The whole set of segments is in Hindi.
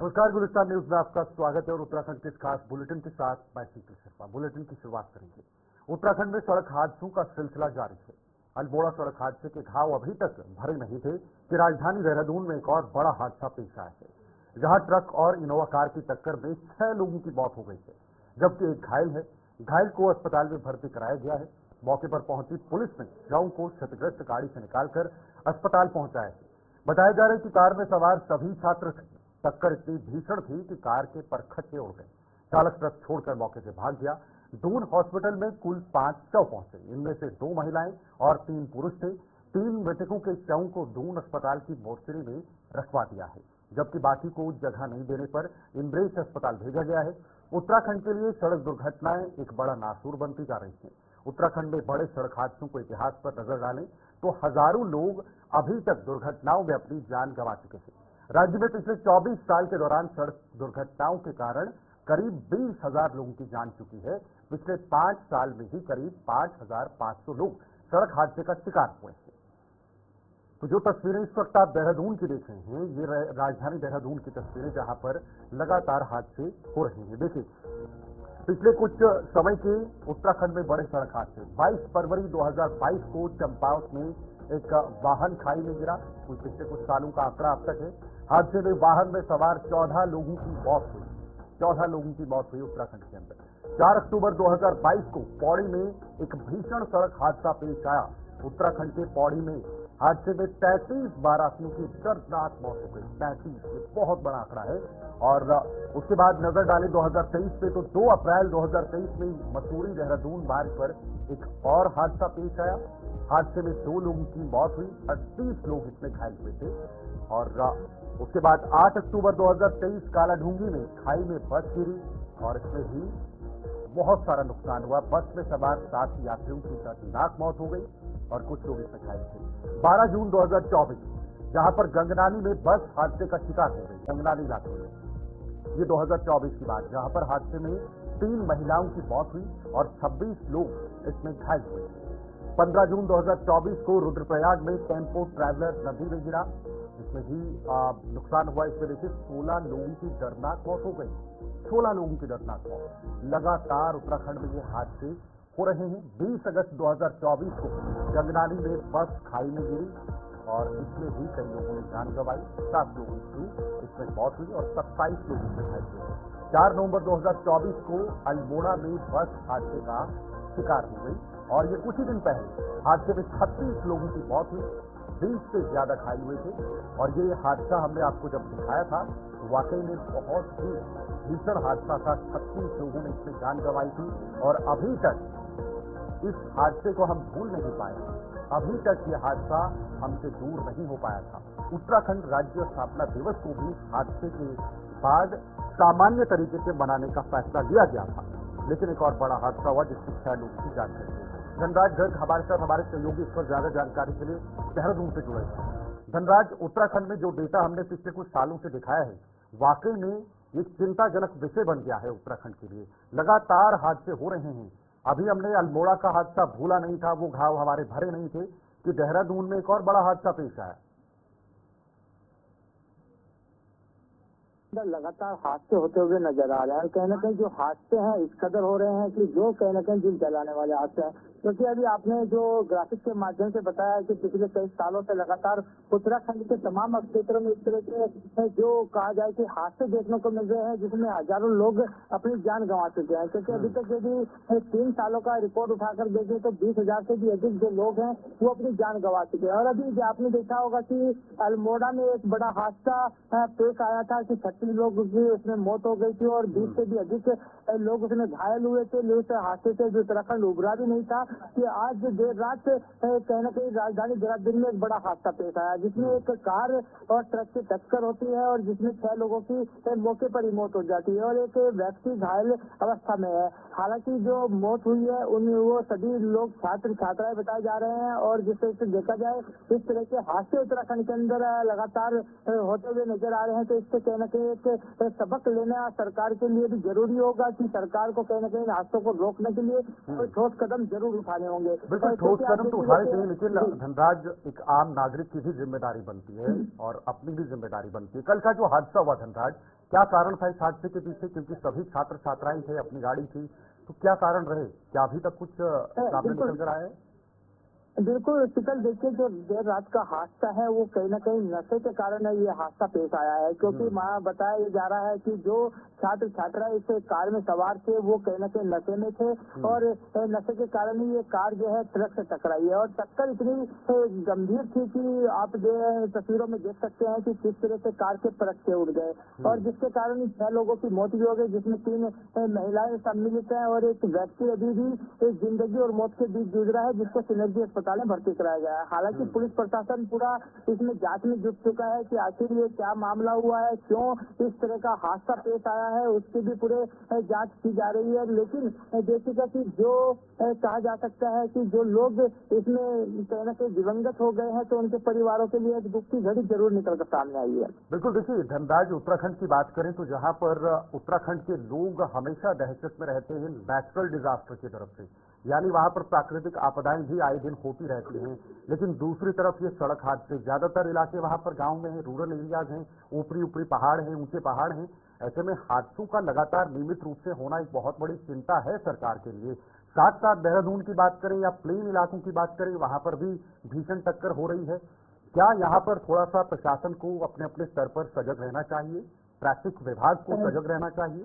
नमस्कार, गुलिस्तान न्यूज में आपका स्वागत है और उत्तराखंड के इस खास बुलेटिन के साथ मैं सीपी शर्मा। बुलेटिन की शुरुआत करेंगे। उत्तराखंड में सड़क हादसों का सिलसिला जारी है। अल्मोड़ा सड़क हादसे के घाव अभी तक भरे नहीं थे कि राजधानी देहरादून में एक और बड़ा हादसा पेश आया है, जहां ट्रक और इनोवा कार की टक्कर में 6 लोगों की मौत हो गई है, जबकि एक घायल है। घायल को अस्पताल में भर्ती कराया गया है। मौके पर पहुंची पुलिस ने शव को क्षतिग्रस्त गाड़ी से निकालकर अस्पताल पहुंचाया है। बताया जा रहा है कि कार में सवार सभी छात्र थे। टक्कर इतनी भीषण थी कि कार के परखच्चे उड़ गए। चालक ट्रक छोड़कर मौके से भाग गया। दून हॉस्पिटल में कुल 5 शव पहुंचे। इनमें से 2 महिलाएं और 3 पुरुष थे। 3 मृतकों के शवों को दून अस्पताल की मोर्चरी में रखवा दिया है, जबकि बाकी को जगह नहीं देने पर इमरेज अस्पताल भेजा गया है। उत्तराखंड के लिए सड़क दुर्घटनाएं एक बड़ा नासूर बनती जा रही हैं। उत्तराखंड में बड़े सड़क हादसों को इतिहास पर नजर डालें तो हजारों लोग अभी तक दुर्घटनाओं में अपनी जान गंवा चुके हैं। राज्य में पिछले 24 साल के दौरान सड़क दुर्घटनाओं के कारण करीब 20,000 लोगों की जान चुकी है। पिछले 5 साल में ही करीब 5,500 लोग सड़क हादसे का शिकार हुए हैं। तो जो तस्वीरें इस वक्त आप देहरादून की देख रहे हैं, ये राजधानी देहरादून की तस्वीरें, जहां पर लगातार हादसे हो रहे हैं। देखिए, पिछले कुछ समय के उत्तराखंड में बड़े सड़क हादसे। 22 फरवरी 2022 को चंपावत में एक वाहन खाई में गिरा। पिछले कुछ सालों का आंकड़ा अब तक है। हादसे में वाहन में सवार 14 लोगों की मौत हुई। 14 लोगों की मौत हुई उत्तराखंड के अंदर। 4 अक्टूबर 2022 को पौड़ी में एक भीषण सड़क हादसा पेश आया। उत्तराखंड के पौड़ी में हादसे में 33 बारातियों की दर्दनाक मौत हो गई। 33, ये बहुत बड़ा आंकड़ा है। और उसके बाद नजर डालें 2023 पे, तो 2 अप्रैल 2023 में मसूरी देहरादून मार्ग पर एक और हादसा पेश आया। हादसे में 2 लोगों की मौत हुई, 38 लोग इसमें घायल हुए थे। और उसके बाद 8 अक्टूबर 2023 कालाढूंगी में खाई में बस गिरी और इसमें भी बहुत सारा नुकसान हुआ। बस में सवार 7 यात्रियों की दर्दनाक मौत हो गई और कुछ लोग इसमें घायल थे। 12 जून 2024, जहां पर गंगनानी में बस हादसे का शिकार हो गई। गंगनानी इलाके में, ये 2024 की बात, जहां पर हादसे में 3 महिलाओं की मौत हुई और 26 लोग इसमें घायल हुए। 15 जून 2024 को रुद्रप्रयाग में टेम्पो ट्रैवलर नदी में गिरा। इसमें भी नुकसान हुआ। इसमें देखिए 16 लोगों की दर्दनाक मौत हो गई। 16 लोगों की दर्दनाक मौत। लगातार उत्तराखंड में ये हादसे हो रहे हैं। 20 अगस्त 2024 को गंगनानी में बस खाई में गिरी और इसमें भी कई लोगों ने जान गंवाई। 7 लोगों की इसमें मौत हुई और 27 लोग इसमें घायल हुए। 4 नवंबर 2024 को अल्मोड़ा में बस हादसे का शिकार हो गई और ये कुछ ही दिन पहले हादसे में 36 लोगों की मौत हुई, 20 से ज्यादा घायल हुए थे। और ये हादसा हमने आपको जब दिखाया था तो वाकई में बहुत ही भीषण हादसा था। 36 लोगों ने इसमें जान गंवाई थी और अभी तक इस हादसे को हम भूल नहीं पाए। अभी तक ये हादसा हमसे दूर नहीं हो पाया था। उत्तराखंड राज्य स्थापना दिवस को भी हादसे के बाद सामान्य तरीके से मनाने का फैसला लिया गया था, लेकिन एक और बड़ा हादसा हुआ जिससे 6 लोगों की जान गई। धनराज गर्ग हमारे साथ, हमारे सहयोगी, इस पर ज्यादा जानकारी के लिए देहरादून से जुड़े हैं। धनराज, उत्तराखंड में जो डेटा हमने पिछले कुछ सालों से दिखाया है, वाकई में एक चिंताजनक विषय बन गया है उत्तराखंड के लिए। लगातार हादसे हो रहे हैं। अभी हमने अल्मोड़ा का हादसा भूला नहीं था, वो घाव हमारे भरे नहीं थे कि देहरादून में एक और बड़ा हादसा पेश आया। लगातार हादसे होते हुए नजर आ रहे हैं। कहीं ना कहीं जो हादसे हैं इस कदर हो रहे हैं कि जो कहीं ना कहीं दिल जलाने वाले हादसे हैं। क्योंकि अभी आपने जो ग्राफिक के माध्यम से बताया कि पिछले कई सालों से लगातार उत्तराखंड के तमाम क्षेत्रों में इस तरह के जो कहा जाए कि हादसे देखने को मिल रहे हैं, जिसमें हजारों लोग अपनी जान गंवा चुके हैं। क्योंकि अभी तक यदि 3 सालों का रिपोर्ट उठाकर देखें तो 20,000 से भी अधिक जो लोग हैं वो अपनी जान गंवा चुके हैं। और अभी आपने देखा होगा कि अल्मोड़ा में एक बड़ा हादसा पेश आया था कि 36 लोग की उसमें मौत हो गई थी और 20 से भी अधिक लोग उसमें घायल हुए थे। उस हादसे से जो उत्तराखंड उभरा भी नहीं था कि आज देर रात कहीं न कहीं राजधानी देहरादून में एक बड़ा हादसा पेश आया, जिसमें एक कार और ट्रक की टक्कर होती है और जिसमें 6 लोगों की मौके पर ही मौत हो जाती है और एक व्यक्ति घायल अवस्था में है। हालांकि जो मौत हुई है वो सभी लोग छात्र छात्राएं बताए जा रहे हैं। और जिस तरह से देखा जाए इस तरह के हादसे उत्तराखंड के अंदर लगातार होते हुए नजर आ रहे हैं, तो इससे कहीं न कहीं एक सबक लेना सरकार के लिए भी जरूरी होगा कि सरकार को कहीं न कहीं हादसों को रोकने के लिए कोई ठोस कदम जरूर उठाने होंगे। बिल्कुल ठोस कदम तो उठाने चाहिए, लेकिन धनराज एक आम नागरिक की भी जिम्मेदारी बनती है और अपनी भी जिम्मेदारी बनती है। कल का जो हादसा हुआ धनराज, क्या कारण था इस हादसे के पीछे? क्योंकि सभी छात्र छात्राएं थे, अपनी गाड़ी थी, तो क्या कारण रहे? क्या अभी तक कुछ सामने निकल कर आया है? बिल्कुल शिकल, देखिए जो देर रात का हादसा है वो कहीं ना कहीं नशे के कारण ये हादसा पेश आया है, क्योंकि बताया जा रहा है कि जो छात्र छात्रा इस कार में सवार थे वो कहीं ना कहीं नशे में थे और नशे के कारण ही ये कार जो है ट्रक से टकराई है और टक्कर इतनी गंभीर थी कि आप तस्वीरों में देख सकते हैं कि किस तरह से कार के परखचे उड़ गए और जिसके कारण 6 लोगों की मौत भी हो गई, जिसमें 3 महिलाएं सम्मिलित हैं और एक व्यक्ति अभी भी जिंदगी और मौत के बीच जूझ रहा है, जिसको सिनर्जी अस्पताल में भर्ती कराया गया है। हालांकि पुलिस प्रशासन पूरा इसमें जांच में जुट चुका है कि आखिर ये क्या मामला हुआ है, क्यों इस तरह का हादसा पेश आया है, उसकी भी पूरे जांच की जा रही है। लेकिन देखिएगा कि जो कहा जा सकता है कि जो लोग इसमें कहीं ना कहीं दिवंगत हो गए हैं तो उनके परिवारों के लिए एक दुख की घड़ी जरूर निकल कर सामने आई है। बिल्कुल, देखिए धनराज, उत्तराखंड की बात करें तो जहां पर उत्तराखंड के लोग हमेशा दहशत में रहते हैं नेचुरल डिजास्टर की तरफ से, यानी वहां पर प्राकृतिक आपदाएं भी आए दिन होती रहती हैं, लेकिन दूसरी तरफ ये सड़क हादसे, ज्यादातर इलाके वहां पर गांव में हैं, रूरल एरियाज हैं, ऊपरी ऊपरी पहाड़ हैं, ऊंचे पहाड़ हैं। ऐसे में हादसों का लगातार नियमित रूप से होना एक बहुत बड़ी चिंता है सरकार के लिए। साथ साथ देहरादून की बात करें या प्लेन इलाकों की बात करें, वहां पर भी भीषण टक्कर हो रही है। क्या यहाँ पर थोड़ा सा प्रशासन को अपने अपने स्तर पर सजग रहना चाहिए, ट्रैफिक विभाग को सजग रहना चाहिए,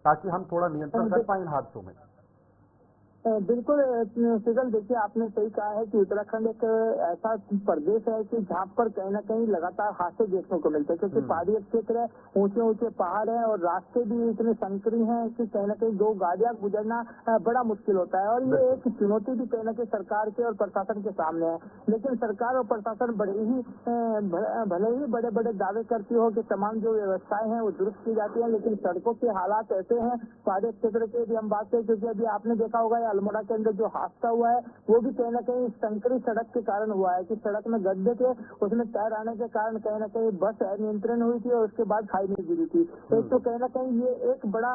ताकि हम थोड़ा नियंत्रण कर पाए इन हादसों में? बिल्कुल सिगल, देखिए आपने सही कहा है कि उत्तराखंड एक ऐसा प्रदेश है कि जहाँ पर कहीं ना कहीं लगातार हादसे देखने को मिलते हैं, क्योंकि पहाड़ी क्षेत्र है, ऊंचे ऊंचे पहाड़ है और रास्ते भी इतने संकरी हैं कि कहीं ना कहीं 2 गाड़ियां गुजरना बड़ा मुश्किल होता है और ये एक चुनौती भी कहीं ना कहीं सरकार के और प्रशासन के सामने है। लेकिन सरकार और प्रशासन भले ही बड़े बड़े दावे करती हो कि तमाम जो व्यवस्थाएं हैं वो दुरुस्त की जाती है, लेकिन सड़कों के हालात ऐसे हैं पहाड़ी क्षेत्र के भी हम बात करें, क्योंकि अभी आपने देखा होगा अल्मोड़ा के अंदर जो हादसा हुआ है वो भी कहीं ना कहीं संकरी सड़क के कारण हुआ है कि सड़क में गड्ढे थे, उसमें टायर आने के कारण कहीं ना कहीं बस अनियंत्रण हुई थी और उसके बाद खाई में गिरी थी। तो कहीं ना कहीं ये एक बड़ा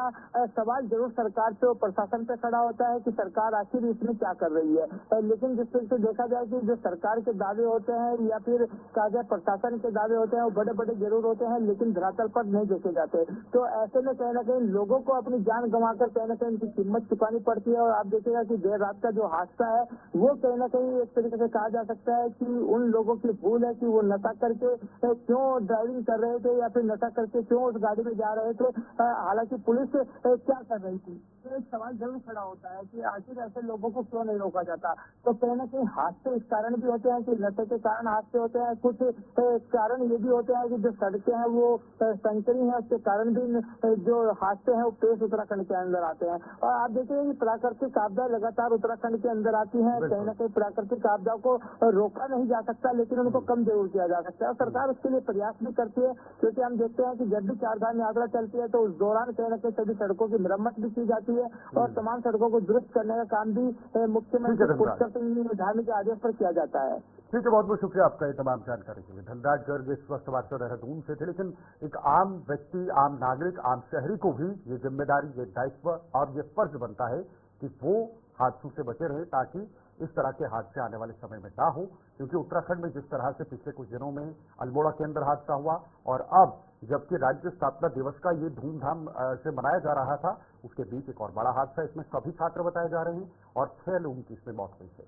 सवाल जरूर सरकार पे और प्रशासन पे खड़ा होता है कि सरकार आखिर इसमें क्या कर रही है। लेकिन जिस तरह से देखा जाए कि जो सरकार के दावे होते हैं या फिर कहा जाए प्रशासन के दावे होते हैं वो बड़े बड़े जरूर होते हैं, लेकिन धरातल पर नहीं देखे जाते। तो ऐसे में कहीं ना कहीं लोगों को अपनी जान गंवाकर कहीं ना कहीं उनकी कीमत चुकानी पड़ती है और आप देखिएगा कि देर रात का जो हादसा है वो कहीं ना कहीं एक तरीके से कहा जा सकता है कि उन लोगों की भूल है कि वो नशा करके क्यों ड्राइविंग कर रहे थे या फिर नशा करके क्यों उस गाड़ी में जा रहे थे। हालांकि पुलिस क्या कर रही थी, तो एक सवाल जरूर खड़ा होता है कि आखिर ऐसे लोगों को क्यों नहीं रोका जाता। तो कहीं ना कहीं हादसे इस कारण भी होते हैं कि नशे के कारण हादसे होते हैं, कुछ कारण ये भी होते हैं कि जो सड़कें हैं वो संकरी हैं, उसके कारण भी जो हादसे हैं वो पेश उत्तराखंड के अंदर आते हैं। और आप देखिए कि प्राकृतिक आपदा लगातार उत्तराखंड के अंदर आती है, कहीं ना कहीं प्राकृतिक आपदा को रोका नहीं जा सकता, लेकिन उनको कम जरूर किया जा सकता है और सरकार उसके लिए प्रयास भी करती है, क्योंकि हम देखते हैं कि जब भी 4 धाम यात्रा चलती है तो उस दौरान कहीं ना कहीं सभी सड़कों की मरम्मत भी की जाती है और तमाम सड़कों को दुरुस्त करने का काम भी मुख्यमंत्री पुष्कर सिंह धामी के आदेश पर किया जाता है। ठीक है, बहुत बहुत शुक्रिया आपका ये तमाम जानकारी के लिए। धनराज गर्ग इस वक्त वार्ता देहरादून से थे, लेकिन एक आम व्यक्ति, आम नागरिक, आम शहरी को भी ये जिम्मेदारी, ये दायित्व और ये फर्ज बनता है कि वो हादसों से बचे रहे, ताकि इस तरह के हादसे आने वाले समय में ना हो। क्योंकि उत्तराखंड में जिस तरह से पिछले कुछ दिनों में अल्मोड़ा के अंदर हादसा हुआ और अब जबकि राज्य स्थापना दिवस का ये धूमधाम से मनाया जा रहा था, उसके बीच एक और बड़ा हादसा, इसमें सभी छात्र बताए जा रहे हैं और 6 लोगों की इसमें मौत हुई है।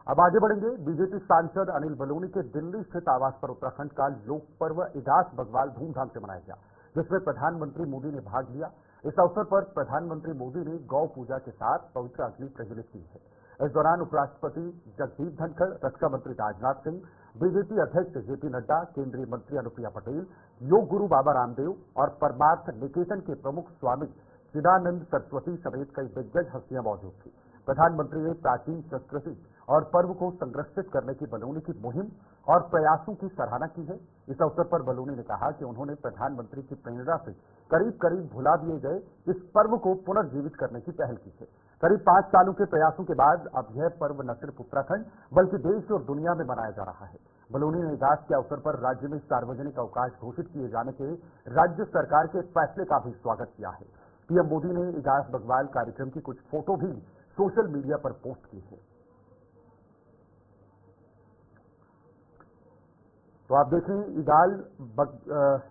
अब आगे बढ़ेंगे। बीजेपी सांसद अनिल बलूनी के दिल्ली स्थित आवास पर उत्तराखंड का लोक पर्व इगास बग्वाल धूमधाम से मनाया गया, जिसमें प्रधानमंत्री मोदी ने भाग लिया। इस अवसर पर प्रधानमंत्री मोदी ने गौ पूजा के साथ पवित्र अग्नि प्रज्वलित की है। इस दौरान उपराष्ट्रपति जगदीप धनखड़, रक्षा मंत्री राजनाथ सिंह, बीजेपी अध्यक्ष जेपी नड्डा, केंद्रीय मंत्री अनुप्रिया पटेल, योग गुरु बाबा रामदेव और परमार्थ निकेतन के प्रमुख स्वामी चिदानंद सरस्वती समेत कई दिग्गज हस्तियां मौजूद थी। प्रधानमंत्री ने प्राचीन संस्कृति और पर्व को संरक्षित करने की बलूनी की मुहिम और प्रयासों की सराहना की है। इस अवसर पर बलूनी ने कहा कि उन्होंने प्रधानमंत्री की प्रेरणा से करीब करीब भुला दिए गए इस पर्व को पुनर्जीवित करने की पहल की है। करीब 5 सालों के प्रयासों के बाद अब यह पर्व न सिर्फ उत्तराखंड बल्कि देश और दुनिया में मनाया जा रहा है। बलूनी ने इगास के अवसर पर राज्य में सार्वजनिक अवकाश घोषित किए जाने के राज्य सरकार के फैसले का भी स्वागत किया है। पीएम मोदी ने इगास बग्वाल कार्यक्रम की कुछ फोटो भी सोशल मीडिया पर पोस्ट की है। तो आप देखें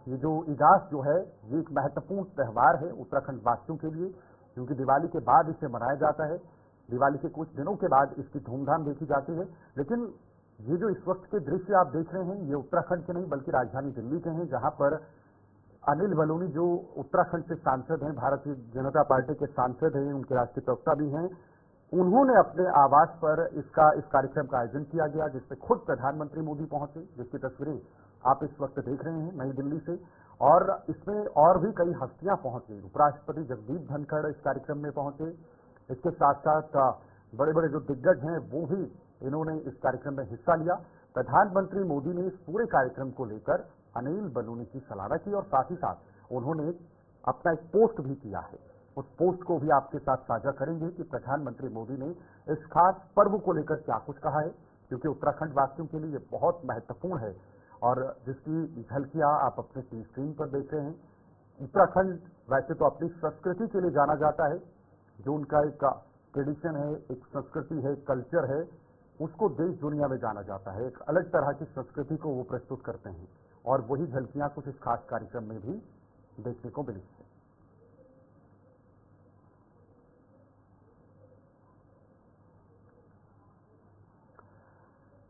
ये जो इगास जो है ये एक महत्वपूर्ण त्यौहार है उत्तराखंड वासियों के लिए, क्योंकि दिवाली के बाद इसे मनाया जाता है। दिवाली के कुछ दिनों के बाद इसकी धूमधाम देखी जाती है। लेकिन ये जो इस वक्त के दृश्य आप देख रहे हैं ये उत्तराखंड के नहीं बल्कि राजधानी दिल्ली के हैं, जहां पर अनिल बलूनी जो उत्तराखंड से सांसद हैं, भारतीय जनता पार्टी के सांसद हैं, उनके राष्ट्रीय प्रवक्ता भी हैं, उन्होंने अपने आवास पर इस कार्यक्रम का आयोजन किया गया, जिसपे खुद प्रधानमंत्री मोदी पहुंचे, जिसकी तस्वीरें आप इस वक्त देख रहे हैं नई दिल्ली से। और इसमें और भी कई हस्तियां पहुंची। उपराष्ट्रपति जगदीप धनखड़ इस कार्यक्रम में पहुंचे। इसके साथ साथ बड़े बड़े जो दिग्गज हैं वो भी इन्होंने इस कार्यक्रम में हिस्सा लिया। प्रधानमंत्री मोदी ने इस पूरे कार्यक्रम को लेकर अनिल बलूनी की सराहना की और साथ ही साथ उन्होंने अपना एक पोस्ट भी किया है। उस पोस्ट को भी आपके साथ साझा करेंगे कि प्रधानमंत्री मोदी ने इस खास पर्व को लेकर क्या कुछ कहा है, क्योंकि उत्तराखंड वासियों के लिए ये बहुत महत्वपूर्ण है और जिसकी झलकियां आप अपने स्क्रीन पर देख रहे हैं। उत्तराखंड वैसे तो अपनी संस्कृति के लिए जाना जाता है, जो उनका एक ट्रेडिशन है, एक संस्कृति है, कल्चर है, उसको देश दुनिया में जाना जाता है। एक अलग तरह की संस्कृति को वो प्रस्तुत करते हैं और वही झलकियां कुछ इस खास कार्यक्रम में भी देखने को मिली है।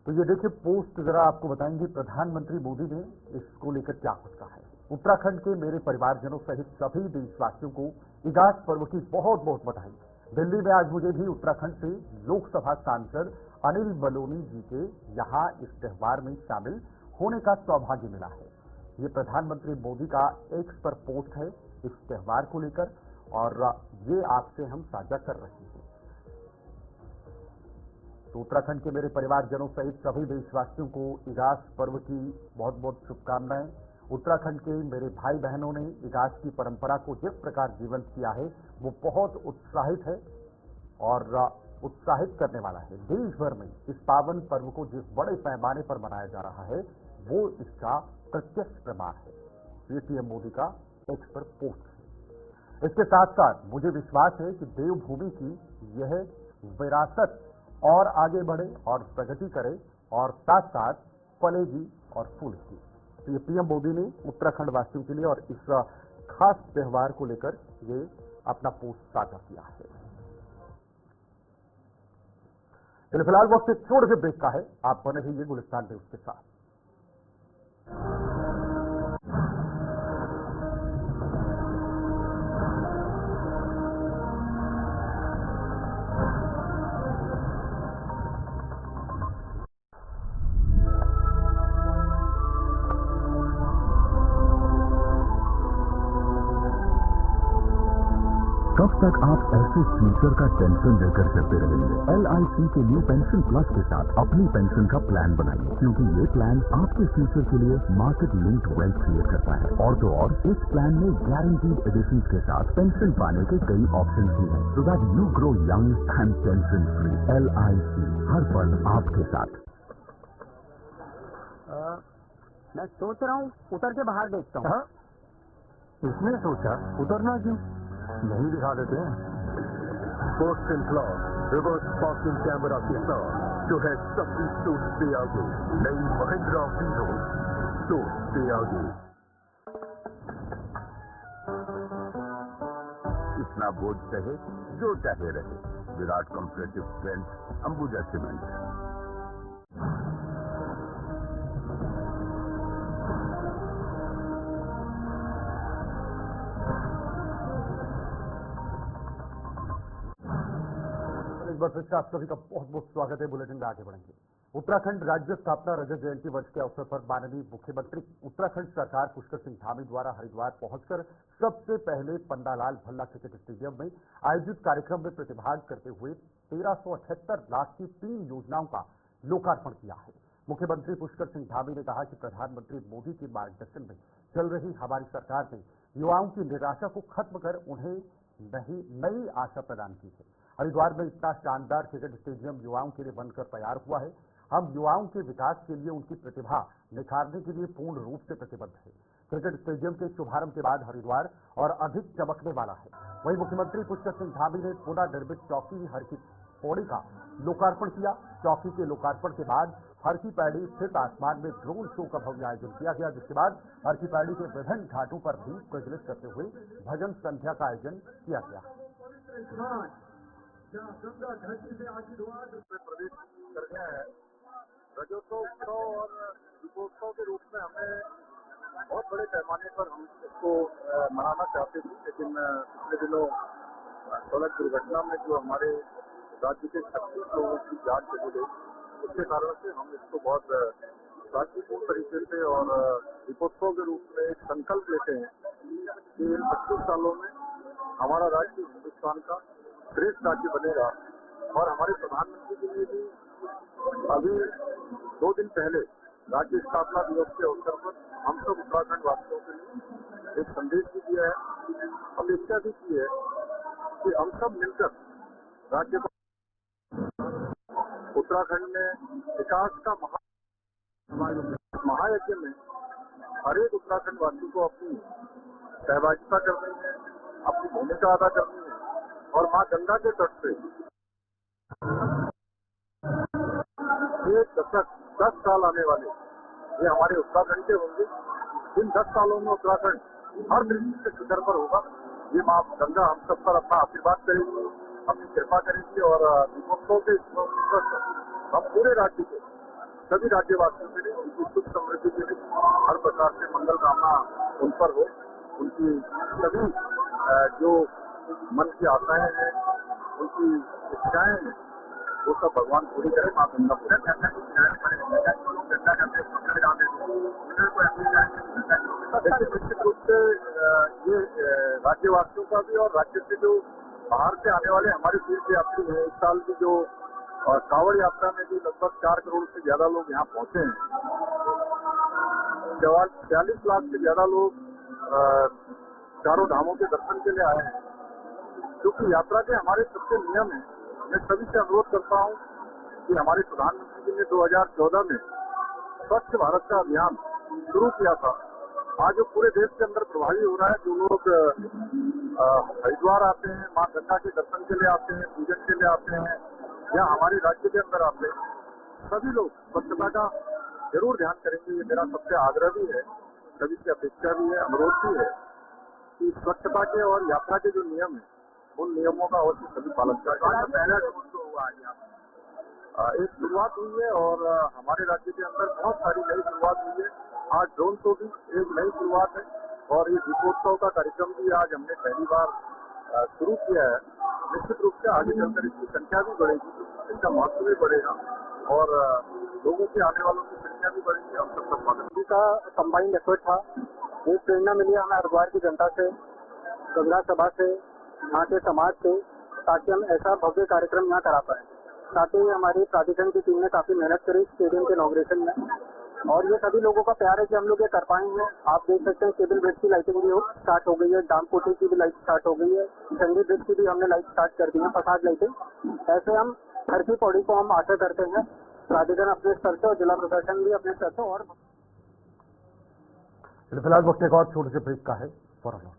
तो ये देखिए पोस्ट जरा आपको बताएंगे प्रधानमंत्री मोदी ने इसको लेकर क्या कुछ कहा है। उत्तराखंड के मेरे परिवारजनों सहित सभी देशवासियों को इगास पर्व की बहुत बहुत बधाई। दिल्ली में आज मुझे भी उत्तराखंड से लोकसभा सांसद अनिल बलूनी जी के यहाँ इस त्यौहार में शामिल होने का सौभाग्य मिला है। ये प्रधानमंत्री मोदी का एक्स पर पोस्ट है इस त्यौहार को लेकर और ये आपसे हम साझा कर रहे हैं। तो उत्तराखंड के मेरे परिवारजनों सहित सभी देशवासियों को इगास पर्व की बहुत बहुत शुभकामनाएं। उत्तराखंड के मेरे भाई बहनों ने इगास की परंपरा को जिस प्रकार जीवंत किया है वो बहुत उत्साहित है और उत्साहित करने वाला है। देश भर में इस पावन पर्व को जिस बड़े पैमाने पर मनाया जा रहा है वो इसका प्रत्यक्ष प्रमाण है। ये पीएम मोदी का एक्स पर पोस्ट है। इसके साथ साथ मुझे विश्वास है कि देवभूमि की यह विरासत और आगे बढ़े और प्रगति करे और साथ साथ फलेगी और फूलेगी। तो ये पीएम मोदी ने उत्तराखंड वासियों के लिए और इस खास त्यौहार को लेकर ये अपना पोस्ट साझा किया है। चलिए फिलहाल वक्त एक छोटे से ब्रेक का है, आप बने रहिए गुलिस्तान न्यूज के साथ। कब तक आप ऐसे फ्यूचर का टेंशन लेकर चलते रहेंगे? LIC के न्यू पेंशन प्लस के साथ अपनी पेंशन का प्लान बनाइए, क्योंकि ये प्लान आपके फ्यूचर के लिए मार्केट लिंक्ड वेल्थ क्रिएट करता है। और तो और इस प्लान में गारंटीड एडिशन के साथ पेंशन पाने के कई ऑप्शन भी हैं, so that you grow young and tension free. LIC हर पल आपके साथ। मैं सोच रहा हूँ उतर के बाहर देखता हूँ। इसने सोचा उतरना क्यों नहीं दिखा देते हैं। First and clock reverse parking camera के साथ जो है सबकी सोच से आगे, नई महिंद्रा वीरो सोच से आगे। इतना बोझ सहे जो चाहे रहे, Virat comparative strength Ambuja cement. एक बार फिर से आप सभी का बहुत बहुत स्वागत है। बुलेटिन में आगे बढ़ेंगे। उत्तराखंड राज्य स्थापना रजत जयंती वर्ष के अवसर पर माननीय मुख्यमंत्री उत्तराखंड सरकार पुष्कर सिंह धामी द्वारा हरिद्वार पहुंचकर सबसे पहले पन्नालाल भल्ला क्रिकेट स्टेडियम में आयोजित कार्यक्रम में प्रतिभाग करते हुए 1378 लाख की 3 योजनाओं का लोकार्पण किया है। मुख्यमंत्री पुष्कर सिंह धामी ने कहा कि प्रधानमंत्री मोदी के मार्गदर्शन में चल रही हमारी सरकार ने युवाओं की निराशा को खत्म कर उन्हें नई आशा प्रदान की है। हरिद्वार में इतना शानदार क्रिकेट स्टेडियम युवाओं के लिए बनकर तैयार हुआ है। हम युवाओं के विकास के लिए उनकी प्रतिभा निखारने के लिए पूर्ण रूप से प्रतिबद्ध है। क्रिकेट स्टेडियम के शुभारंभ के बाद हरिद्वार और अधिक चमकने वाला है। वहीं मुख्यमंत्री पुष्कर सिंह धामी ने पुनः निर्मित चौकी हर की पौड़ी का लोकार्पण किया। चौकी के लोकार्पण के बाद हरकी पैड़ी स्थित आसमान में ड्रोन शो का भव्य आयोजन किया गया, जिसके बाद हरकी पैड़ी के विभिन्न घाटों पर दीप प्रज्वलित करते हुए भजन संध्या का आयोजन किया गया। प्रवेश कर गया है। रजोत्सव और दीपोत्सव के रूप में हमें बहुत बड़े पैमाने पर हम इसको मनाना चाहते थे, लेकिन पिछले दिनों सड़क दुर्घटना में जो हमारे राज्य के 36 लोगों की जान चली गई, उसके कारण से हम इसको बहुत शांतिपूर्ण तरीके से और दीपोत्सव के रूप में एक संकल्प लेते हैं कि इन 25 सालों में हमारा राज्य हिंदुस्तान का श्रेष्ठ राज्य बनेगा। और हमारे प्रधानमंत्री जी ने भी अभी 2 दिन पहले राज्य स्थापना दिवस के अवसर पर हम सब उत्तराखंड वासियों के लिए एक संदेश भी दिया है, अपेक्षा भी की है कि हम सब मिलकर राज्य को उत्तराखंड में विकास का महायज्ञ में हर एक उत्तराखंड वासी को अपनी सहभागिता करनी है, अपनी भूमिका अदा करनी है और मां गंगा के तट से 1 दशक 10 साल आने वाले ये हमारे उत्तराखंड के होंगे। इन 10 सालों में उत्तराखंड हर दृष्टि से शिखर पर होगा। ये मां गंगा हम सब पर अपना आशीर्वाद करेगी, अपनी कृपा करेगी और दीपोत्सव के हम पूरे राज्य के सभी राज्यवासियों के लिए उनकी सुख समृद्धि के लिए हर प्रकार से मंगल कामना उन पर हो। उनकी सभी जो मन की आशाएं हैं, उनकी इच्छाएं हैं, वो सब भगवान पूरी करे। मां गंगा पूरे निश्चित रूप से ये राज्यवासियों का भी और राज्य से जो बाहर से आने वाले हमारे तीर्थ यात्री हैं, इस साल की जो कांवड़ यात्रा में भी लगभग 4 करोड़ से ज्यादा लोग यहाँ पहुंचे हैं। 40 लाख से ज्यादा लोग चारों धामों के दर्शन के लिए आए हैं। क्योंकि यात्रा के हमारे सबसे नियम है, मैं सभी से अनुरोध करता हूँ कि हमारे प्रधानमंत्री जी ने 2014 में स्वच्छ भारत का अभियान शुरू किया था। आज जो पूरे देश के अंदर प्रभावी हो रहा है, जो लोग हरिद्वार आते हैं, मां गंगा के दर्शन के लिए आते हैं, पूजन के लिए आते हैं या हमारे राज्य के अंदर आते हैं, सभी लोग स्वच्छता का जरूर ध्यान करेंगे। ये मेरा सबसे आग्रह भी है, सभी से अपेक्षा भी है, अनुरोध भी है कि स्वच्छता के और यात्रा के जो नियम है, उन नियमों का अवश्य सभी पालन करें। पहला हुआ आज एक शुरुआत हुई है और हमारे राज्य के अंदर बहुत सारी नई शुरुआत हुई है। आज ड्रोन शो भी एक नई शुरुआत है और ये दीपोत्सव का कार्यक्रम भी आज हमने पहली बार शुरू किया है। निश्चित रूप से आगे चलकर इसकी संख्या भी बढ़ेगी, इसका महत्व भी बढ़ेगा और लोगों के आने वालों की संख्या भी बढ़ेगी। हम सबका स्वागत का कंबाइंड एफर्ट था। एक प्रेरणा मिली हमें हरिद्वार की जनता से, गंगा सभा से, यहाँ के समाज से, ताकि हम ऐसा भव्य कार्यक्रम यहाँ करा पाए। साथ ही हमारी प्राधिकरण की टीम ने काफी मेहनत करी स्टेडियम के इनॉग्रेशन में और ये सभी लोगों का प्यार है कि हम लोग ये कर पाएंगे। आप देख सकते हैं केबल ब्रिज की लाइटिंग भी स्टार्ट हो गई है, डाम कोठी की भी लाइट स्टार्ट हो गई है, चंडी ब्रिज की भी हमने लाइट स्टार्ट कर दी है, फसाद लाइटिंग। ऐसे हम हर की पौड़ी को हम आशा करते हैं प्राधिकरण अपने स्तर से और जिला प्रशासन भी अपने स्तर से। और फिलहाल वक्त एक और छोटे से ब्रेक का है, फौरन लौट।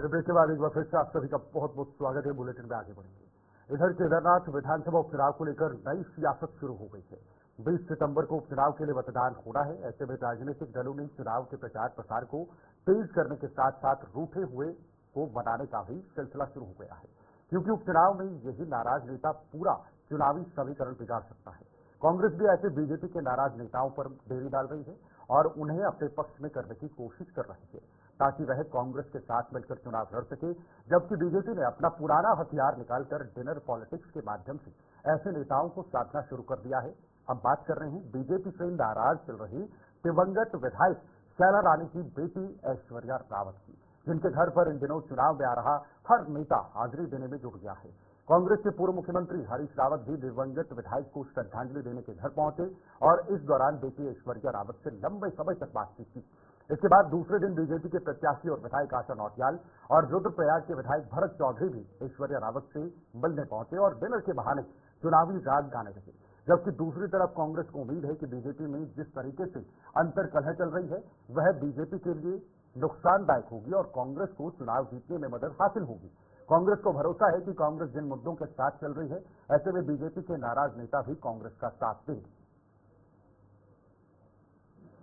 ब्रेक के बाद एक बार फिर से आप सभी का बहुत बहुत स्वागत है। बुलेटिन में आगे बढ़ेंगे। इधर केदारनाथ विधानसभा उपचुनाव को लेकर नई सियासत शुरू हो गई है। 20 सितंबर को उपचुनाव के लिए मतदान होना है। ऐसे में राजनीतिक दलों ने चुनाव के प्रचार प्रसार को तेज करने के साथ साथ रूठे हुए को बनाने का भी सिलसिला शुरू हो गया है, क्योंकि उपचुनाव में यही नाराज नेता पूरा चुनावी समीकरण बिगाड़ सकता है। कांग्रेस भी ऐसे बीजेपी के नाराज नेताओं पर डेरी डाल रही है और उन्हें अपने पक्ष में करने की कोशिश कर रही है, ताकि वह कांग्रेस के साथ मिलकर चुनाव लड़ सके। जबकि बीजेपी ने अपना पुराना हथियार निकालकर डिनर पॉलिटिक्स के माध्यम से ऐसे नेताओं को साधना शुरू कर दिया है। हम बात कर रहे हैं बीजेपी से नाराज चल रही दिवंगत विधायक शैला रानी की बेटी ऐश्वर्या रावत की, जिनके घर पर इन दिनों चुनाव में आ रहा हर नेता हाजिरी देने में जुट गया है। कांग्रेस के पूर्व मुख्यमंत्री हरीश रावत भी दिवंगत विधायक को श्रद्धांजलि देने के घर पहुंचे और इस दौरान बेटी ऐश्वर्या रावत से लंबे समय तक बातचीत की। इसके बाद दूसरे दिन बीजेपी के प्रत्याशी और विधायक आशा नौटियाल और रुद्रप्रयाग के विधायक भरत चौधरी भी ऐश्वर्या रावत से मिलने पहुंचे और डिनर के बहाने चुनावी राग गाने लगे। जबकि दूसरी तरफ कांग्रेस को उम्मीद है कि बीजेपी में जिस तरीके से अंतर कलह चल रही है वह बीजेपी के लिए नुकसानदायक होगी और कांग्रेस को चुनाव जीतने में मदद हासिल होगी। कांग्रेस को भरोसा है कि कांग्रेस जिन मुद्दों के साथ चल रही है ऐसे में बीजेपी के नाराज नेता भी कांग्रेस का साथ देंगे।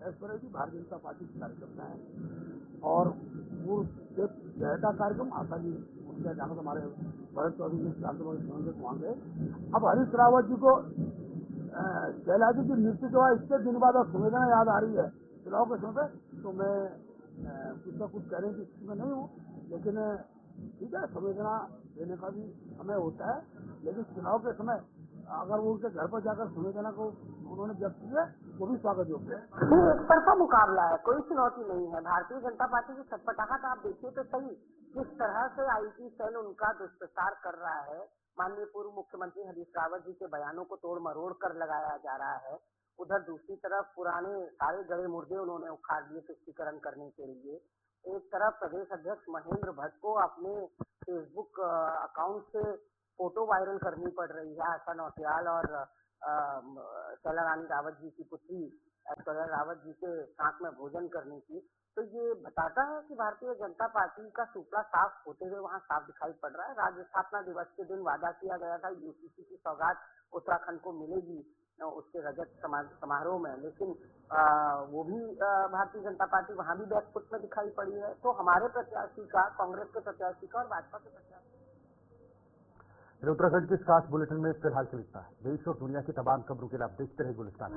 भारतीय जनता पार्टी के कार्यकर्ता है और वो का कार्यक्रम आता ही उनके अचानक हमारे भरत चौधरी जी वहाँ गए। अब हरीश रावत जी को शैला जी की मृत्यु के बाद इतने दिन बाद संवेदना याद आ रही है चुनाव के समय, तो मैं कुछ ना कुछ कहने की स्थिति में नहीं हूँ, लेकिन ठीक है, संवेदना देने का भी समय होता है, लेकिन चुनाव के समय अगर वो उनके घर पर जाकर संवेदना को उन्होंने व्यक्त किया वो भी स्वागत योग्य है। एक तरफा मुकाबला है, कोई चुनौती नहीं है। भारतीय जनता पार्टी की छटपटाहट आप देखिए तो सही, किस तरह से आईटी सेल उनका दुष्प्रचार कर रहा है। माननीय पूर्व मुख्यमंत्री हरीश रावत जी के बयानों को तोड़ मरोड़ कर लगाया जा रहा है। उधर दूसरी तरफ पुराने सारे गड़े मुर्दे उन्होंने उखाड़ दिए तुष्टीकरण करने के लिए। एक तरफ प्रदेश अध्यक्ष महेंद्र भट्ट को अपने फेसबुक अकाउंट से फोटो वायरल करनी पड़ रही है आशा नौटियाल और शैला रानी रावत जी की पुत्री ऐश्वर्या रावत जी के साथ में भोजन करने की। तो ये बताता है कि भारतीय जनता पार्टी का सुपड़ा साफ होते हुए वहाँ साफ दिखाई पड़ रहा है। राज्य स्थापना दिवस के दिन वादा किया गया था यूसीसी की सौगात उत्तराखंड को मिलेगी उसके रजत समारोह में, लेकिन वो भी भारतीय जनता पार्टी वहाँ भी बैकफुट में दिखाई पड़ी है। तो हमारे प्रत्याशी का, कांग्रेस के प्रत्याशी का और भाजपा के प्रत्याशी। उत्तराखंड के इस खास बुलेटिन में फिलहाल के लिए इतना है। देश और दुनिया की तमाम खबरों के लिए आप देखते रहे गुलिस्तान।